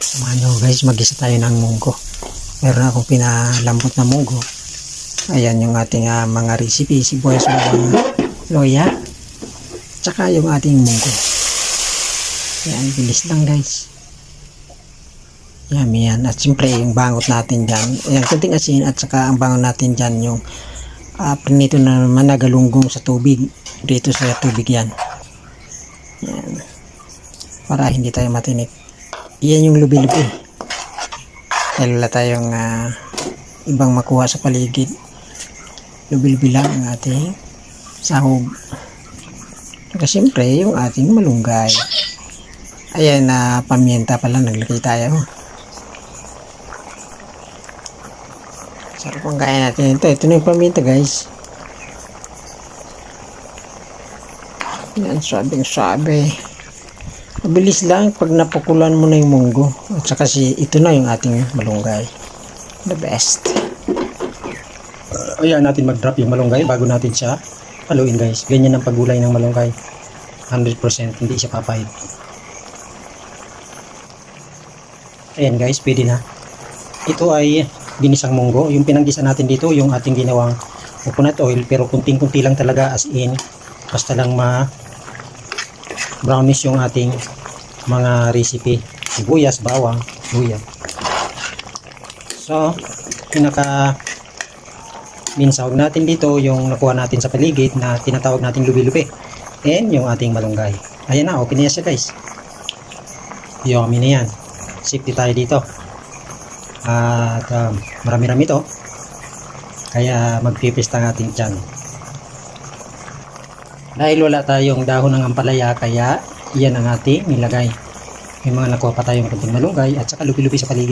Samahan nyo guys, mag-isa tayo ng munggo. Meron akong pinalambot na munggo. Ayan yung ating mga recipe, sibuyas, bawang, loya, tsaka yung ating munggo. Ayan, bilis lang guys. Yummy yan. At siyempre yung bangot natin dyan, ayan, kunting asin at saka ang bangot natin dyan yung prinito na naman nagalunggong sa tubig. Dito sa tubig yan. Ayan. Para hindi tayo matinik. Iyan yung lubi-lubi. Dahil wala tayong ibang makuha sa paligid. Lubi-lubi lang ang ating sahog. Saka siyempre yung ating malunggay. Ayan na pamienta pala naglagay tayo. Sarap ang kaya natin ito. Ito na yung pamienta guys. Yan, sabing-sabi. Mabilis lang pag napukulan mo na yung munggo. At saka ito na yung ating malunggay. The best. Ayan natin mag-drop yung malunggay bago natin siya haluin guys. Ganyan ang paggulay ng malunggay. 100% hindi siya papahid. Ayan guys, pwede na. Ito ay ginisang munggo. Yung pinanggisa natin dito, yung ating ginawang coconut oil. Pero kunting-kunti lang talaga as in. Basta lang brownish yung ating mga recipe, sibuyas, bawang, luya. So pinaka minsawag natin dito yung nakuha natin sa paligid na tinatawag nating lubi-lubi, and yung ating malunggay. Ayan na, okay na yan siya guys. Yummy na yan. Safety tayo dito at marami-rami to, kaya magpipista ng ating tiyan. Dahil wala tayong dahon ng ampalaya, kaya iyan ang ating nilagay. May mga nakuha pa tayong kunting malunggay at saka lupi-lupi sa paligid.